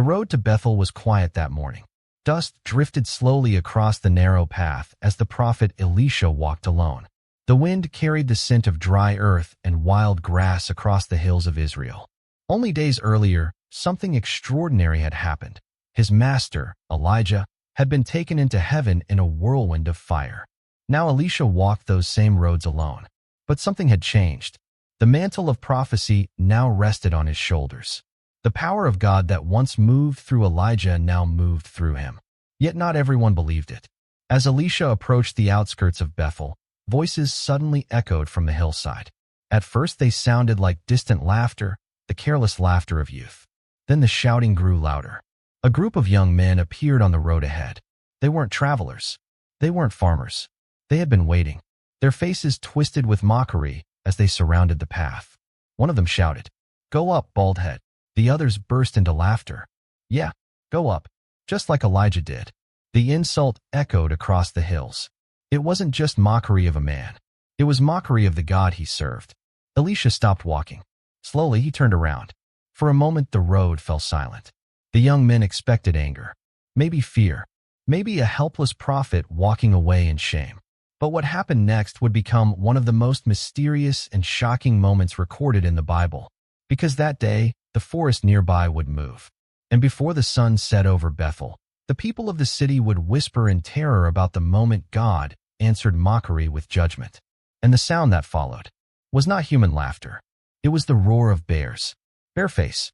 The road to Bethel was quiet that morning. Dust drifted slowly across the narrow path as the prophet Elisha walked alone. The wind carried the scent of dry earth and wild grass across the hills of Israel. Only days earlier, something extraordinary had happened. His master, Elijah, had been taken into heaven in a whirlwind of fire. Now Elisha walked those same roads alone. But something had changed. The mantle of prophecy now rested on his shoulders. The power of God that once moved through Elijah now moved through him. Yet not everyone believed it. As Elisha approached the outskirts of Bethel, voices suddenly echoed from the hillside. At first they sounded like distant laughter, the careless laughter of youth. Then the shouting grew louder. A group of young men appeared on the road ahead. They weren't travelers. They weren't farmers. They had been waiting, their faces twisted with mockery as they surrounded the path. One of them shouted, "Go up, bald head." The others burst into laughter. "Yeah, go up," just like Elijah did. The insult echoed across the hills. It wasn't just mockery of a man. It was mockery of the God he served. Elisha stopped walking. Slowly, he turned around. For a moment, the road fell silent. The young men expected anger, maybe fear, maybe a helpless prophet walking away in shame. But what happened next would become one of the most mysterious and shocking moments recorded in the Bible. Because that day, the forest nearby would move. And before the sun set over Bethel, the people of the city would whisper in terror about the moment God answered mockery with judgment. And the sound that followed was not human laughter. It was the roar of bears. Bareface.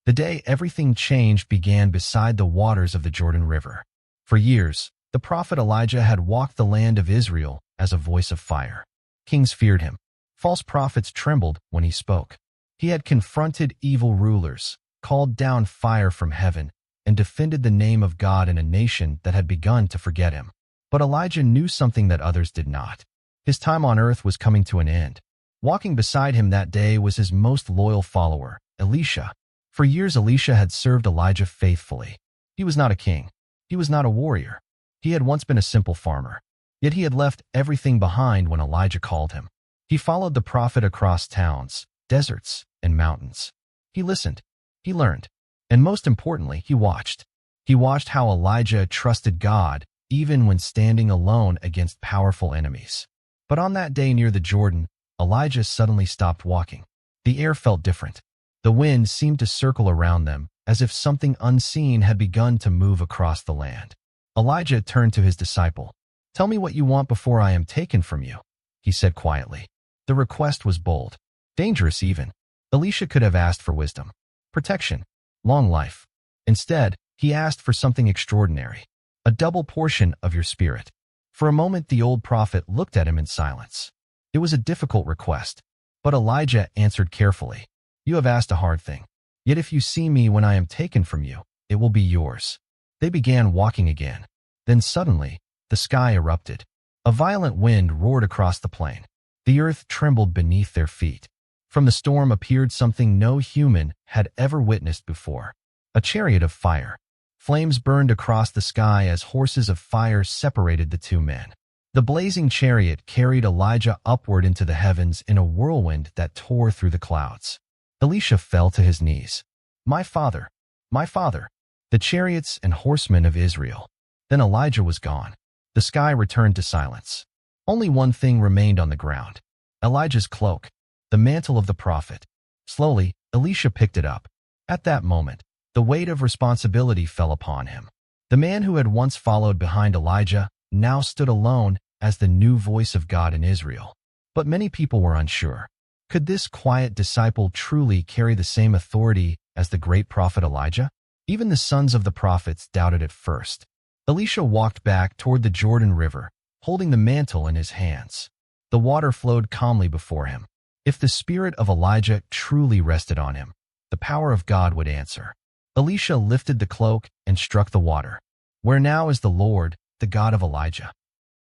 The day everything changed began beside the waters of the Jordan River. For years, the prophet Elijah had walked the land of Israel as a voice of fire. Kings feared him. False prophets trembled when he spoke. He had confronted evil rulers, called down fire from heaven, and defended the name of God in a nation that had begun to forget him. But Elijah knew something that others did not. His time on earth was coming to an end. Walking beside him that day was his most loyal follower, Elisha. For years Elisha had served Elijah faithfully. He was not a king. He was not a warrior. He had once been a simple farmer. Yet he had left everything behind when Elijah called him. He followed the prophet across towns, deserts, and mountains. He listened. He learned. And most importantly, he watched. He watched how Elijah trusted God even when standing alone against powerful enemies. But on that day near the Jordan, Elijah suddenly stopped walking. The air felt different. The wind seemed to circle around them, as if something unseen had begun to move across the land. Elijah turned to his disciple. "Tell me what you want before I am taken from you," he said quietly. The request was bold, dangerous even. Elisha could have asked for wisdom, protection, long life. Instead, he asked for something extraordinary, a double portion of your spirit. For a moment, the old prophet looked at him in silence. It was a difficult request, but Elijah answered carefully. "You have asked a hard thing. Yet if you see me when I am taken from you, it will be yours." They began walking again. Then suddenly, the sky erupted. A violent wind roared across the plain. The earth trembled beneath their feet. From the storm appeared something no human had ever witnessed before. A chariot of fire. Flames burned across the sky as horses of fire separated the two men. The blazing chariot carried Elijah upward into the heavens in a whirlwind that tore through the clouds. Elisha fell to his knees. My father, the chariots and horsemen of Israel." Then Elijah was gone. The sky returned to silence. Only one thing remained on the ground. Elijah's cloak, the mantle of the prophet. Slowly, Elisha picked it up. At that moment, the weight of responsibility fell upon him. The man who had once followed behind Elijah now stood alone as the new voice of God in Israel. But many people were unsure. Could this quiet disciple truly carry the same authority as the great prophet Elijah? Even the sons of the prophets doubted at first. Elisha walked back toward the Jordan River, holding the mantle in his hands. The water flowed calmly before him. If the spirit of Elijah truly rested on him, the power of God would answer. Elisha lifted the cloak and struck the water. "Where now is the Lord, the God of Elijah?"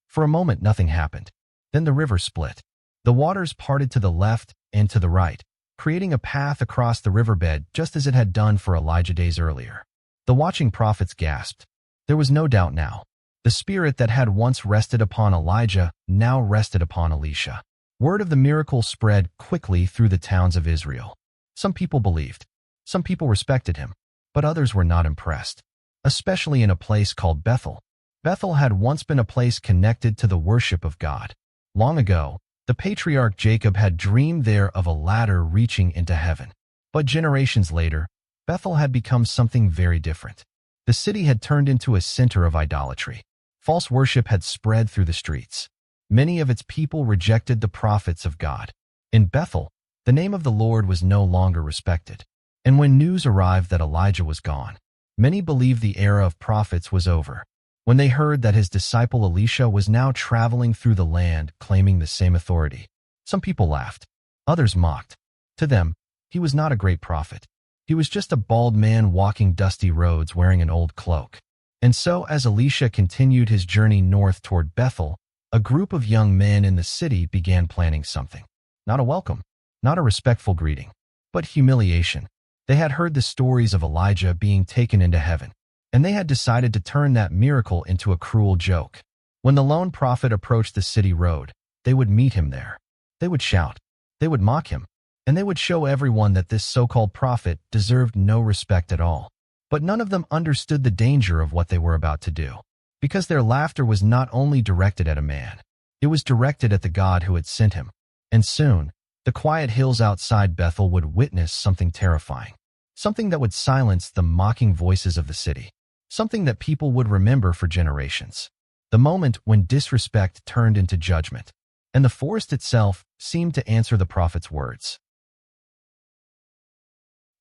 For a moment nothing happened. Then the river split. The waters parted to the left and to the right, creating a path across the riverbed just as it had done for Elijah days earlier. The watching prophets gasped. There was no doubt now. The spirit that had once rested upon Elijah now rested upon Elisha. Word of the miracle spread quickly through the towns of Israel. Some people believed. Some people respected him, but others were not impressed, especially in a place called Bethel. Bethel had once been a place connected to the worship of God. Long ago, the patriarch Jacob had dreamed there of a ladder reaching into heaven. But generations later, Bethel had become something very different. The city had turned into a center of idolatry. False worship had spread through the streets. Many of its people rejected the prophets of God. In Bethel, the name of the Lord was no longer respected. And when news arrived that Elijah was gone, many believed the era of prophets was over. When they heard that his disciple Elisha was now traveling through the land claiming the same authority, some people laughed. Others mocked. To them, he was not a great prophet. He was just a bald man walking dusty roads wearing an old cloak. And so as Elisha continued his journey north toward Bethel, a group of young men in the city began planning something. Not a welcome, not a respectful greeting, but humiliation. They had heard the stories of Elijah being taken into heaven, and they had decided to turn that miracle into a cruel joke. When the lone prophet approached the city road, they would meet him there. They would shout. They would mock him. And they would show everyone that this so-called prophet deserved no respect at all. But none of them understood the danger of what they were about to do, because their laughter was not only directed at a man, it was directed at the God who had sent him. And soon, the quiet hills outside Bethel would witness something terrifying, something that would silence the mocking voices of the city, something that people would remember for generations. The moment when disrespect turned into judgment, and the forest itself seemed to answer the prophet's words.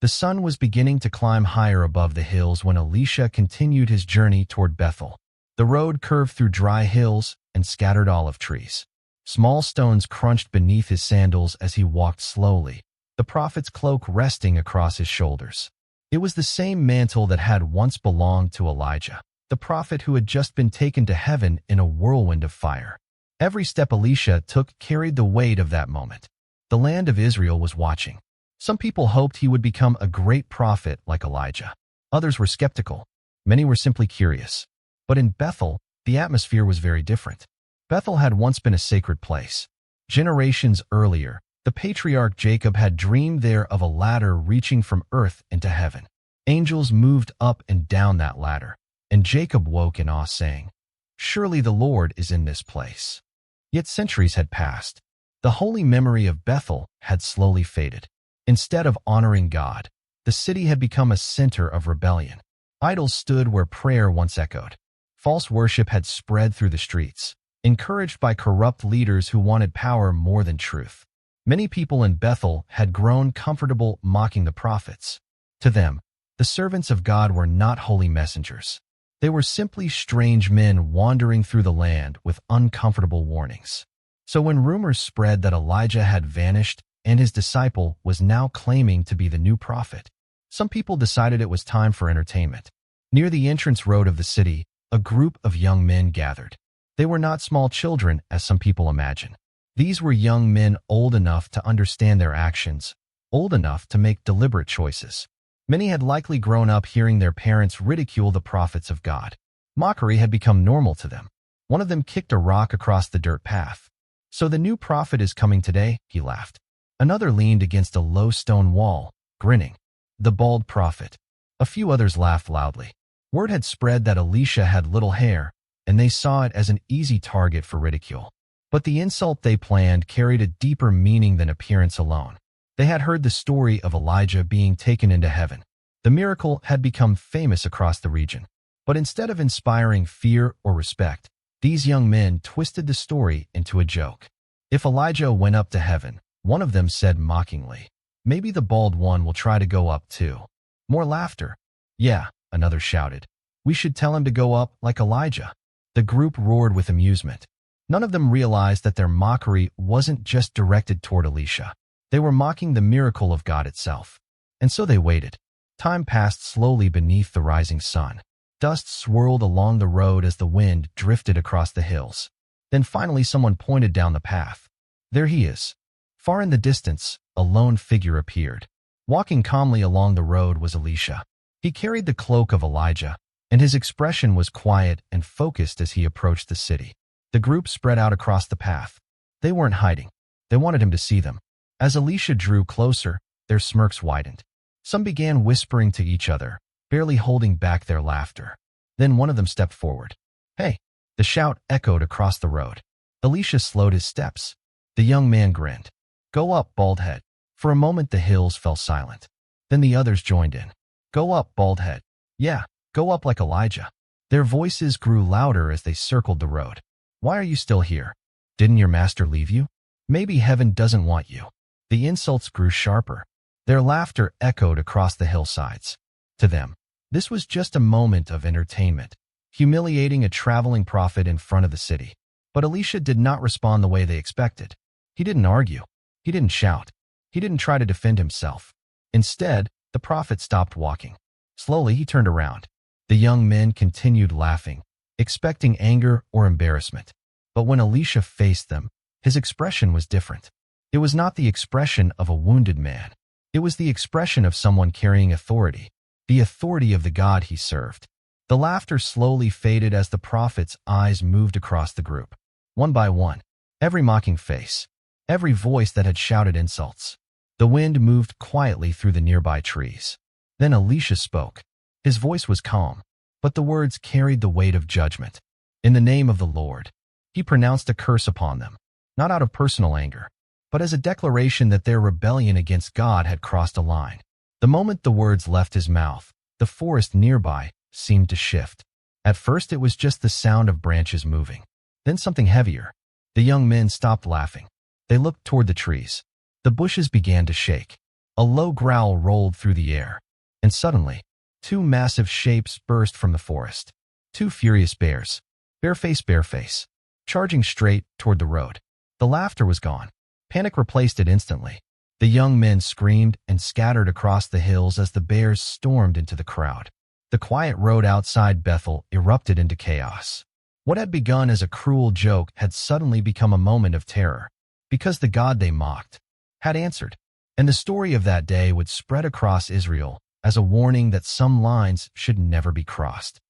The sun was beginning to climb higher above the hills when Elisha continued his journey toward Bethel. The road curved through dry hills and scattered olive trees. Small stones crunched beneath his sandals as he walked slowly, the prophet's cloak resting across his shoulders. It was the same mantle that had once belonged to Elijah, the prophet who had just been taken to heaven in a whirlwind of fire. Every step Elisha took carried the weight of that moment. The land of Israel was watching. Some people hoped he would become a great prophet like Elijah. Others were skeptical. Many were simply curious. But in Bethel, the atmosphere was very different. Bethel had once been a sacred place. Generations earlier, the patriarch Jacob had dreamed there of a ladder reaching from earth into heaven. Angels moved up and down that ladder, and Jacob woke in awe, saying, "Surely the Lord is in this place." Yet centuries had passed. The holy memory of Bethel had slowly faded. Instead of honoring God, the city had become a center of rebellion. Idols stood where prayer once echoed. False worship had spread through the streets, encouraged by corrupt leaders who wanted power more than truth. Many people in Bethel had grown comfortable mocking the prophets. To them, the servants of God were not holy messengers. They were simply strange men wandering through the land with uncomfortable warnings. So when rumors spread that Elijah had vanished and his disciple was now claiming to be the new prophet, some people decided it was time for entertainment. Near the entrance road of the city, a group of young men gathered. They were not small children, as some people imagine. These were young men old enough to understand their actions, old enough to make deliberate choices. Many had likely grown up hearing their parents ridicule the prophets of God. Mockery had become normal to them. One of them kicked a rock across the dirt path. "So the new prophet is coming today," he laughed. Another leaned against a low stone wall, grinning. "The bald prophet." A few others laughed loudly. Word had spread that Elisha had little hair, and they saw it as an easy target for ridicule. But the insult they planned carried a deeper meaning than appearance alone. They had heard the story of Elijah being taken into heaven. The miracle had become famous across the region. But instead of inspiring fear or respect, these young men twisted the story into a joke. If Elijah went up to heaven, one of them said mockingly, "Maybe the bald one will try to go up too." More laughter. "Yeah," another shouted. "We should tell him to go up like Elijah." The group roared with amusement. None of them realized that their mockery wasn't just directed toward Elisha. They were mocking the miracle of God itself. And so they waited. Time passed slowly beneath the rising sun. Dust swirled along the road as the wind drifted across the hills. Then finally someone pointed down the path. "There he is." Far in the distance, a lone figure appeared. Walking calmly along the road was Elisha. He carried the cloak of Elijah, and his expression was quiet and focused as he approached the city. The group spread out across the path. They weren't hiding. They wanted him to see them. As Elisha drew closer, their smirks widened. Some began whispering to each other, barely holding back their laughter. Then one of them stepped forward. "Hey!" The shout echoed across the road. Elisha slowed his steps. The young man grinned. "Go up, bald head." For a moment the hills fell silent. Then the others joined in. "Go up, bald head." "Yeah, go up like Elijah." Their voices grew louder as they circled the road. "Why are you still here? Didn't your master leave you? Maybe heaven doesn't want you." The insults grew sharper. Their laughter echoed across the hillsides. To them, this was just a moment of entertainment, humiliating a traveling prophet in front of the city. But Elisha did not respond the way they expected. He didn't argue. He didn't shout. He didn't try to defend himself. Instead, the prophet stopped walking. Slowly, he turned around. The young men continued laughing, expecting anger or embarrassment. But when Elisha faced them, his expression was different. It was not the expression of a wounded man. It was the expression of someone carrying authority, the authority of the God he served. The laughter slowly faded as the prophet's eyes moved across the group. One by one, every mocking face, every voice that had shouted insults. The wind moved quietly through the nearby trees. Then Elisha spoke. His voice was calm, but the words carried the weight of judgment. In the name of the Lord, he pronounced a curse upon them, not out of personal anger, but as a declaration that their rebellion against God had crossed a line. The moment the words left his mouth, the forest nearby seemed to shift. At first it was just the sound of branches moving. Then something heavier. The young men stopped laughing. They looked toward the trees. The bushes began to shake. A low growl rolled through the air. And suddenly, two massive shapes burst from the forest. Two furious bears, bare face, charging straight toward the road. The laughter was gone. Panic replaced it instantly. The young men screamed and scattered across the hills as the bears stormed into the crowd. The quiet road outside Bethel erupted into chaos. What had begun as a cruel joke had suddenly become a moment of terror, because the God they mocked had answered. And the story of that day would spread across Israel as a warning that some lines should never be crossed.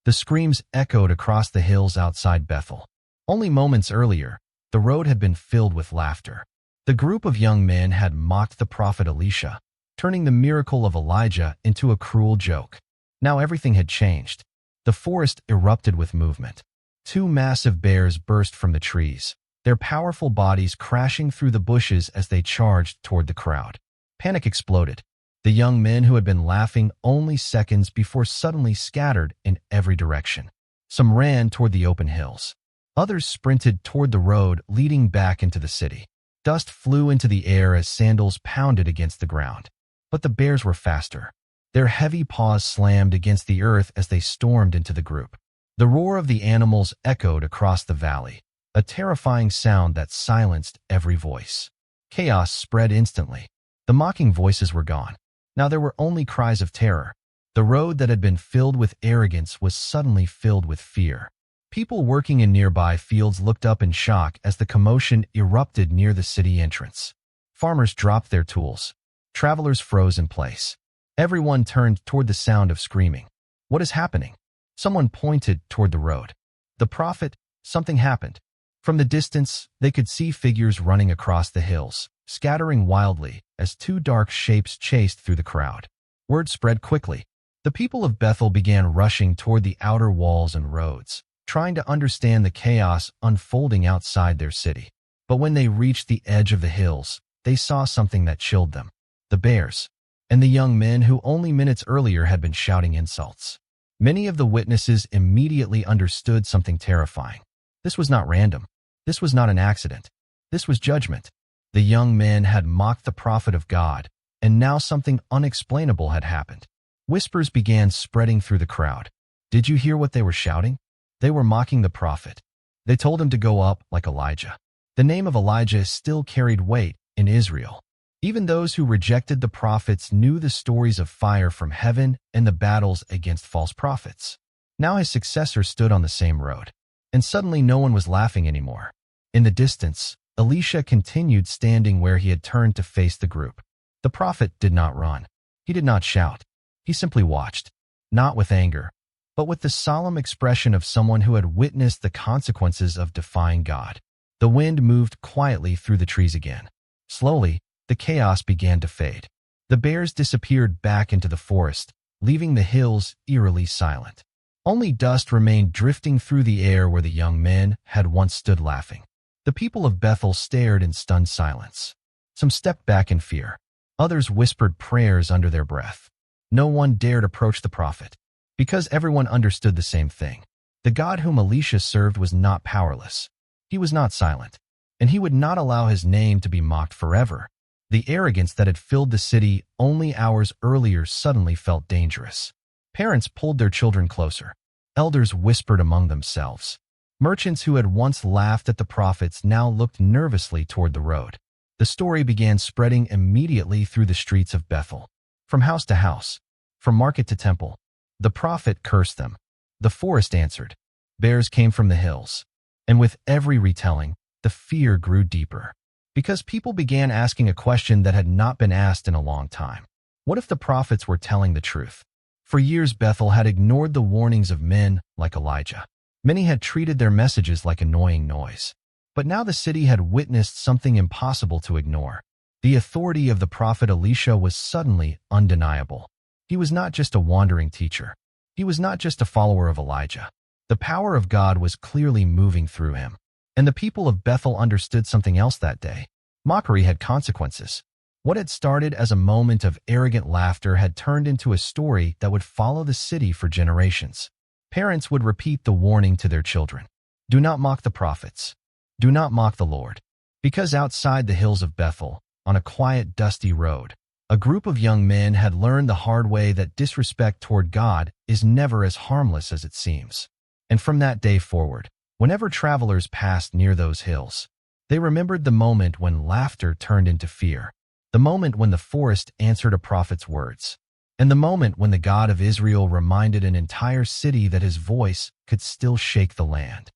The screams echoed across the hills outside Bethel. Only moments earlier, the road had been filled with laughter. The group of young men had mocked the prophet Elisha, turning the miracle of Elijah into a cruel joke. Now everything had changed. The forest erupted with movement. Two massive bears burst from the trees, their powerful bodies crashing through the bushes as they charged toward the crowd. Panic exploded. The young men who had been laughing only seconds before suddenly scattered in every direction. Some ran toward the open hills. Others sprinted toward the road leading back into the city. Dust flew into the air as sandals pounded against the ground. But the bears were faster. Their heavy paws slammed against the earth as they stormed into the group. The roar of the animals echoed across the valley, a terrifying sound that silenced every voice. Chaos spread instantly. The mocking voices were gone. Now there were only cries of terror. The road that had been filled with arrogance was suddenly filled with fear. People working in nearby fields looked up in shock as the commotion erupted near the city entrance. Farmers dropped their tools. Travelers froze in place. Everyone turned toward the sound of screaming. "What is happening?" Someone pointed toward the road. "The prophet," something happened. From the distance, they could see figures running across the hills, scattering wildly as two dark shapes chased through the crowd. Word spread quickly. The people of Bethel began rushing toward the outer walls and roads, trying to understand the chaos unfolding outside their city. But when they reached the edge of the hills, they saw something that chilled them. The bears, and the young men who only minutes earlier had been shouting insults. Many of the witnesses immediately understood something terrifying. This was not random. This was not an accident. This was judgment. The young men had mocked the prophet of God, and now something unexplainable had happened. Whispers began spreading through the crowd. Did you hear what they were shouting? They were mocking the prophet. They told him to go up like Elijah. The name of Elijah still carried weight in Israel. Even those who rejected the prophets knew the stories of fire from heaven and the battles against false prophets. Now his successor stood on the same road, and suddenly no one was laughing anymore. In the distance, Elisha continued standing where he had turned to face the group. The prophet did not run. He did not shout. He simply watched, not with anger, but with the solemn expression of someone who had witnessed the consequences of defying God. The wind moved quietly through the trees again. Slowly, the chaos began to fade. The bears disappeared back into the forest, leaving the hills eerily silent. Only dust remained drifting through the air where the young men had once stood laughing. The people of Bethel stared in stunned silence. Some stepped back in fear. Others whispered prayers under their breath. No one dared approach the prophet, because everyone understood the same thing. The God whom Elisha served was not powerless. He was not silent, and he would not allow his name to be mocked forever. The arrogance that had filled the city only hours earlier suddenly felt dangerous. Parents pulled their children closer. Elders whispered among themselves. Merchants who had once laughed at the prophets now looked nervously toward the road. The story began spreading immediately through the streets of Bethel. From house to house, from market to temple, the prophet cursed them. The forest answered. Bears came from the hills. And with every retelling, the fear grew deeper. Because people began asking a question that had not been asked in a long time. What if the prophets were telling the truth? For years, Bethel had ignored the warnings of men like Elijah. Many had treated their messages like annoying noise. But now the city had witnessed something impossible to ignore. The authority of the prophet Elisha was suddenly undeniable. He was not just a wandering teacher. He was not just a follower of Elijah. The power of God was clearly moving through him. And the people of Bethel understood something else that day. Mockery had consequences. What had started as a moment of arrogant laughter had turned into a story that would follow the city for generations. Parents would repeat the warning to their children. Do not mock the prophets. Do not mock the Lord. Because outside the hills of Bethel, on a quiet, dusty road, a group of young men had learned the hard way that disrespect toward God is never as harmless as it seems. And from that day forward, whenever travelers passed near those hills, they remembered the moment when laughter turned into fear, the moment when the forest answered a prophet's words, and the moment when the God of Israel reminded an entire city that his voice could still shake the land.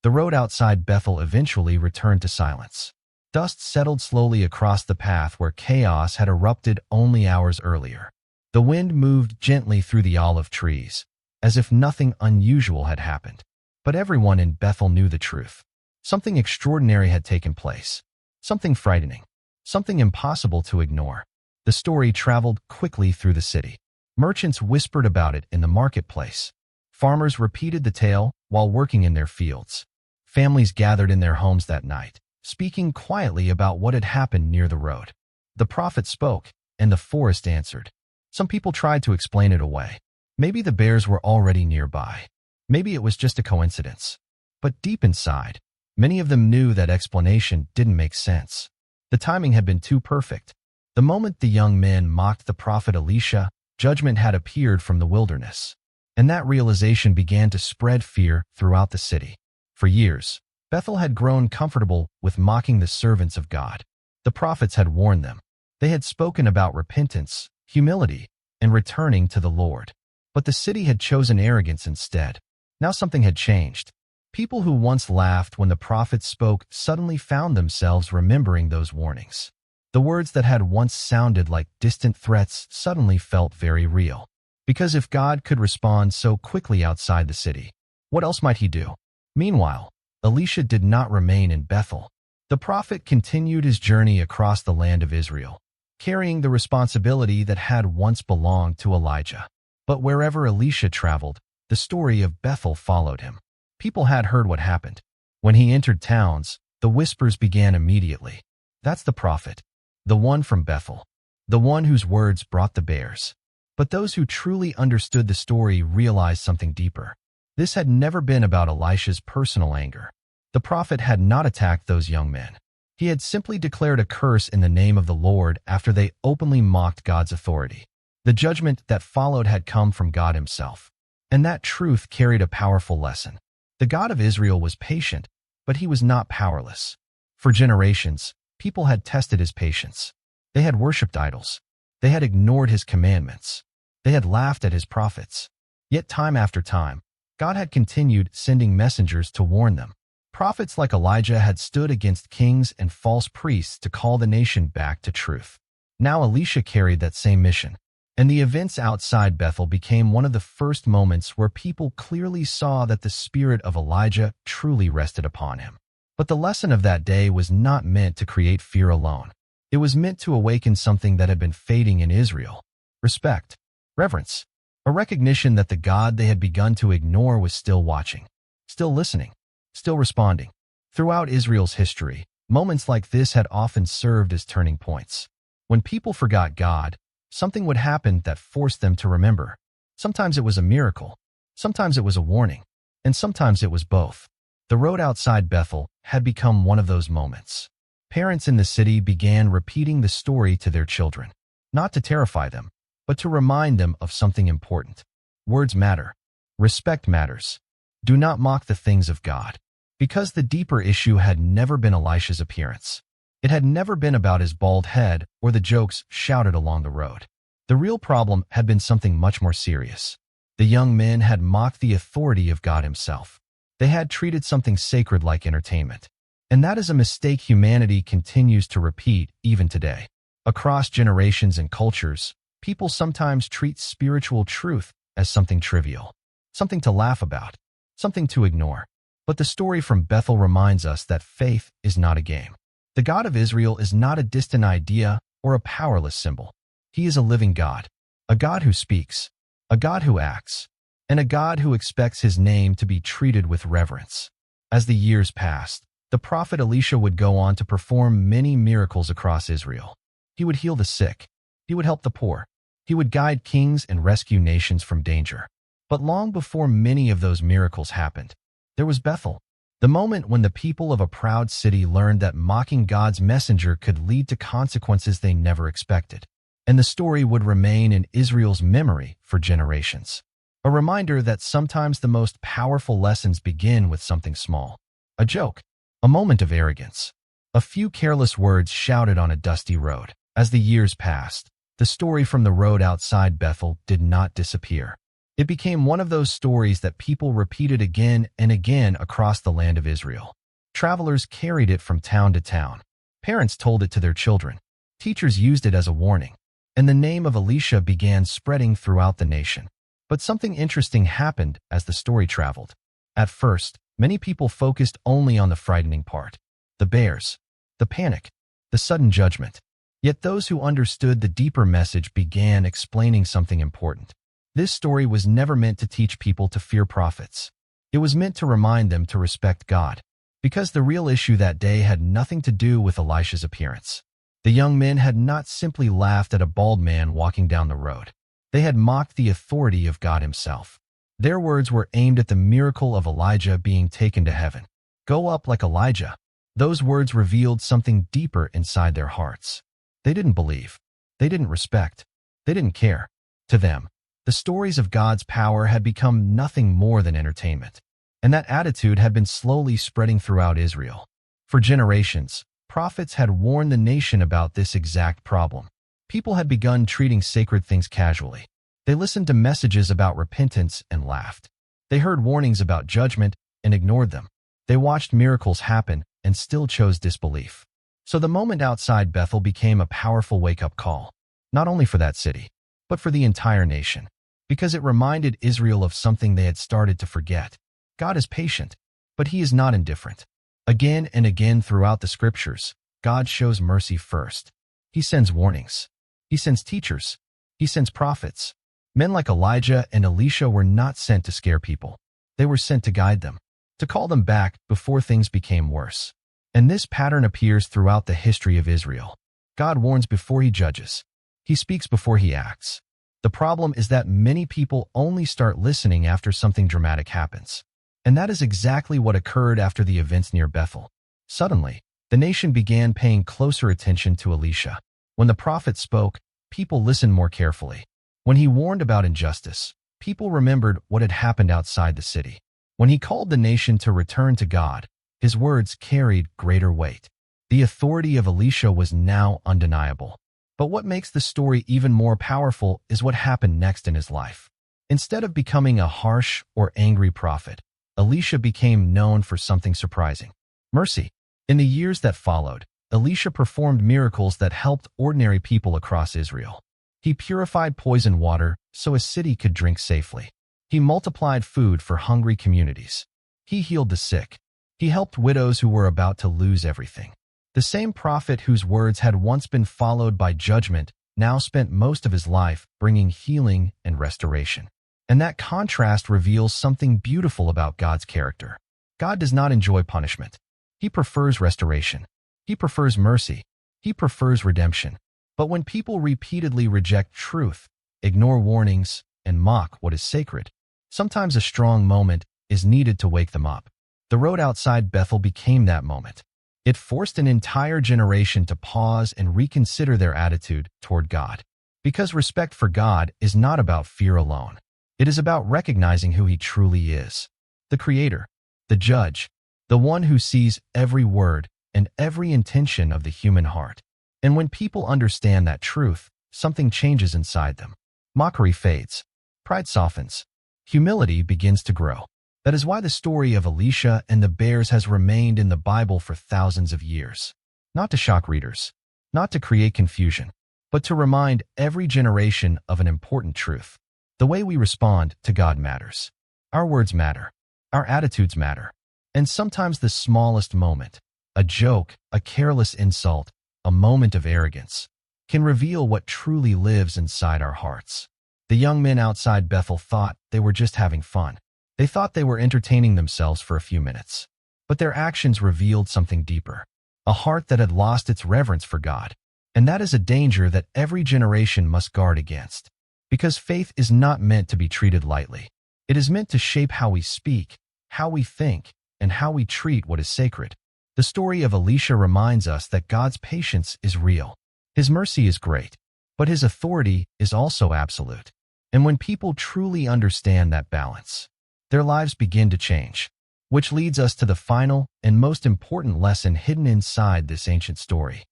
The road outside Bethel eventually returned to silence. Dust settled slowly across the path where chaos had erupted only hours earlier. The wind moved gently through the olive trees, as if nothing unusual had happened. But everyone in Bethel knew the truth. Something extraordinary had taken place. Something frightening. Something impossible to ignore. The story traveled quickly through the city. Merchants whispered about it in the marketplace. Farmers repeated the tale while working in their fields. Families gathered in their homes that night, speaking quietly about what had happened near the road. The prophet spoke, and the forest answered. Some people tried to explain it away. Maybe the bears were already nearby. Maybe it was just a coincidence. But deep inside, many of them knew that explanation didn't make sense. The timing had been too perfect. The moment the young men mocked the prophet Elisha, judgment had appeared from the wilderness. And that realization began to spread fear throughout the city. For years, Bethel had grown comfortable with mocking the servants of God. The prophets had warned them. They had spoken about repentance, humility, and returning to the Lord. But the city had chosen arrogance instead. Now something had changed. People who once laughed when the prophets spoke suddenly found themselves remembering those warnings. The words that had once sounded like distant threats suddenly felt very real. Because if God could respond so quickly outside the city, what else might he do? Meanwhile, Elisha did not remain in Bethel. The prophet continued his journey across the land of Israel, carrying the responsibility that had once belonged to Elijah. But wherever Elisha traveled, the story of Bethel followed him. People had heard what happened. When he entered towns, the whispers began immediately. That's the prophet, the one from Bethel, the one whose words brought the bears. But those who truly understood the story realized something deeper. This had never been about Elisha's personal anger. The prophet had not attacked those young men. He had simply declared a curse in the name of the Lord after they openly mocked God's authority. The judgment that followed had come from God himself. And that truth carried a powerful lesson. The God of Israel was patient, but he was not powerless. For generations, people had tested his patience. They had worshipped idols. They had ignored his commandments. They had laughed at his prophets. Yet time after time, God had continued sending messengers to warn them. Prophets like Elijah had stood against kings and false priests to call the nation back to truth. Now Elisha carried that same mission. And the events outside Bethel became one of the first moments where people clearly saw that the spirit of Elijah truly rested upon him. But the lesson of that day was not meant to create fear alone. It was meant to awaken something that had been fading in Israel: respect, reverence, a recognition that the God they had begun to ignore was still watching, still listening, still responding. Throughout Israel's history, moments like this had often served as turning points. When people forgot God, something would happen that forced them to remember. Sometimes it was a miracle, sometimes it was a warning, and sometimes it was both. The road outside Bethel had become one of those moments. Parents in the city began repeating the story to their children, not to terrify them, but to remind them of something important. Words matter. Respect matters. Do not mock the things of God. Because the deeper issue had never been Elisha's appearance. It had never been about his bald head or the jokes shouted along the road. The real problem had been something much more serious. The young men had mocked the authority of God himself. They had treated something sacred like entertainment. And that is a mistake humanity continues to repeat even today. Across generations and cultures, people sometimes treat spiritual truth as something trivial, something to laugh about, something to ignore. But the story from Bethel reminds us that faith is not a game. The God of Israel is not a distant idea or a powerless symbol. He is a living God, a God who speaks, a God who acts, and a God who expects his name to be treated with reverence. As the years passed, the prophet Elisha would go on to perform many miracles across Israel. He would heal the sick. He would help the poor. He would guide kings and rescue nations from danger. But long before many of those miracles happened, there was Bethel, the moment when the people of a proud city learned that mocking God's messenger could lead to consequences they never expected. And the story would remain in Israel's memory for generations. A reminder that sometimes the most powerful lessons begin with something small. A joke, a moment of arrogance, a few careless words shouted on a dusty road. As the years passed, the story from the road outside Bethel did not disappear. It became one of those stories that people repeated again and again across the land of Israel. Travelers carried it from town to town. Parents told it to their children. Teachers used it as a warning. And the name of Elisha began spreading throughout the nation. But something interesting happened as the story traveled. At first, many people focused only on the frightening part. The bears, the panic, the sudden judgment. Yet those who understood the deeper message began explaining something important. This story was never meant to teach people to fear prophets. It was meant to remind them to respect God. Because the real issue that day had nothing to do with Elisha's appearance. The young men had not simply laughed at a bald man walking down the road. They had mocked the authority of God himself. Their words were aimed at the miracle of Elijah being taken to heaven. Go up like Elijah. Those words revealed something deeper inside their hearts. They didn't believe. They didn't respect. They didn't care. To them, the stories of God's power had become nothing more than entertainment. And that attitude had been slowly spreading throughout Israel. For generations, prophets had warned the nation about this exact problem. People had begun treating sacred things casually. They listened to messages about repentance and laughed. They heard warnings about judgment and ignored them. They watched miracles happen and still chose disbelief. So the moment outside Bethel became a powerful wake-up call, not only for that city, but for the entire nation. Because it reminded Israel of something they had started to forget. God is patient, but he is not indifferent. Again and again throughout the scriptures, God shows mercy first. He sends warnings. He sends teachers. He sends prophets. Men like Elijah and Elisha were not sent to scare people. They were sent to guide them, to call them back before things became worse. And this pattern appears throughout the history of Israel. God warns before he judges. He speaks before he acts. The problem is that many people only start listening after something dramatic happens. And that is exactly what occurred after the events near Bethel. Suddenly, the nation began paying closer attention to Elisha. When the prophet spoke, people listened more carefully. When he warned about injustice, people remembered what had happened outside the city. When he called the nation to return to God, his words carried greater weight. The authority of Elisha was now undeniable. But what makes the story even more powerful is what happened next in his life. Instead of becoming a harsh or angry prophet, Elisha became known for something surprising: mercy. In the years that followed, Elisha performed miracles that helped ordinary people across Israel. He purified poisoned water so a city could drink safely. He multiplied food for hungry communities. He healed the sick. He helped widows who were about to lose everything. The same prophet whose words had once been followed by judgment now spent most of his life bringing healing and restoration. And that contrast reveals something beautiful about God's character. God does not enjoy punishment. He prefers restoration. He prefers mercy. He prefers redemption. But when people repeatedly reject truth, ignore warnings, and mock what is sacred, sometimes a strong moment is needed to wake them up. The road outside Bethel became that moment. It forced an entire generation to pause and reconsider their attitude toward God. Because respect for God is not about fear alone. It is about recognizing who He truly is. The Creator, the Judge, the one who sees every word and every intention of the human heart. And when people understand that truth, something changes inside them. Mockery fades. Pride softens. Humility begins to grow. That is why the story of Elisha and the bears has remained in the Bible for thousands of years. Not to shock readers, not to create confusion, but to remind every generation of an important truth. The way we respond to God matters. Our words matter. Our attitudes matter. And sometimes the smallest moment, a joke, a careless insult, a moment of arrogance, can reveal what truly lives inside our hearts. The young men outside Bethel thought they were just having fun. They thought they were entertaining themselves for a few minutes. But their actions revealed something deeper, a heart that had lost its reverence for God. And that is a danger that every generation must guard against. Because faith is not meant to be treated lightly. It is meant to shape how we speak, how we think, and how we treat what is sacred. The story of Elisha reminds us that God's patience is real. His mercy is great, but His authority is also absolute. And when people truly understand that balance, their lives begin to change. Which leads us to the final and most important lesson hidden inside this ancient story.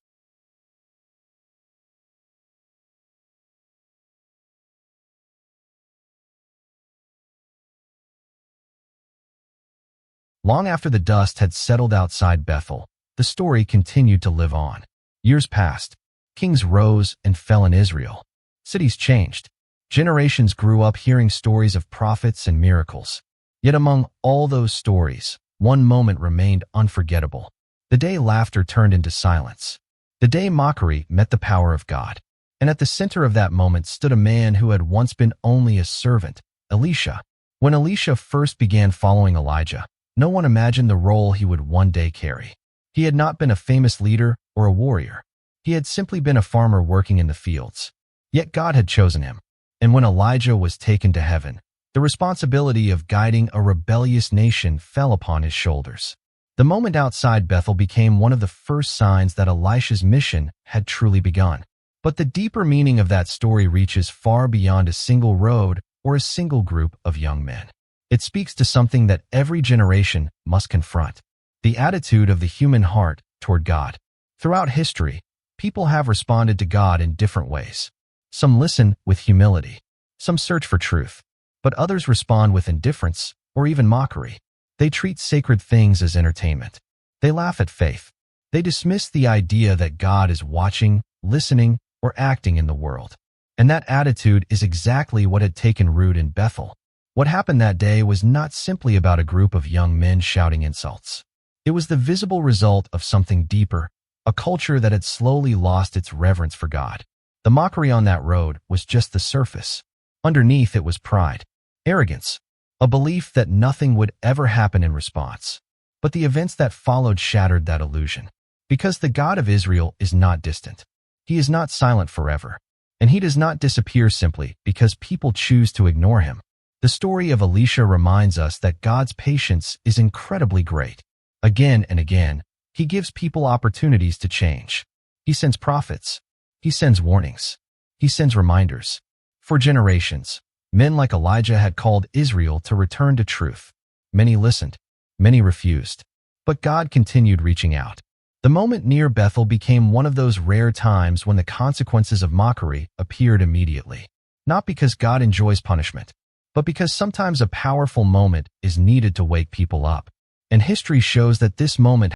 Long after the dust had settled outside Bethel, the story continued to live on. Years passed. Kings rose and fell in Israel. Cities changed. Generations grew up hearing stories of prophets and miracles. Yet among all those stories, one moment remained unforgettable. The day laughter turned into silence. The day mockery met the power of God. And at the center of that moment stood a man who had once been only a servant, Elisha. When Elisha first began following Elijah, no one imagined the role he would one day carry. He had not been a famous leader or a warrior. He had simply been a farmer working in the fields. Yet God had chosen him. And when Elijah was taken to heaven, the responsibility of guiding a rebellious nation fell upon his shoulders. The moment outside Bethel became one of the first signs that Elisha's mission had truly begun. But the deeper meaning of that story reaches far beyond a single road or a single group of young men. It speaks to something that every generation must confront: the attitude of the human heart toward God. Throughout history, people have responded to God in different ways. Some listen with humility. Some search for truth. But others respond with indifference or even mockery. They treat sacred things as entertainment. They laugh at faith. They dismiss the idea that God is watching, listening, or acting in the world. And that attitude is exactly what had taken root in Bethel. What happened that day was not simply about a group of young men shouting insults. It was the visible result of something deeper, a culture that had slowly lost its reverence for God. The mockery on that road was just the surface. Underneath it was pride, arrogance, a belief that nothing would ever happen in response. But the events that followed shattered that illusion. Because the God of Israel is not distant. He is not silent forever. And He does not disappear simply because people choose to ignore Him. The story of Elisha reminds us that God's patience is incredibly great. Again and again, He gives people opportunities to change. He sends prophets. He sends warnings. He sends reminders. For generations, men like Elijah had called Israel to return to truth. Many listened. Many refused. But God continued reaching out. The moment near Bethel became one of those rare times when the consequences of mockery appeared immediately. Not because God enjoys punishment, but because sometimes a powerful moment is needed to wake people up. And history shows that this moment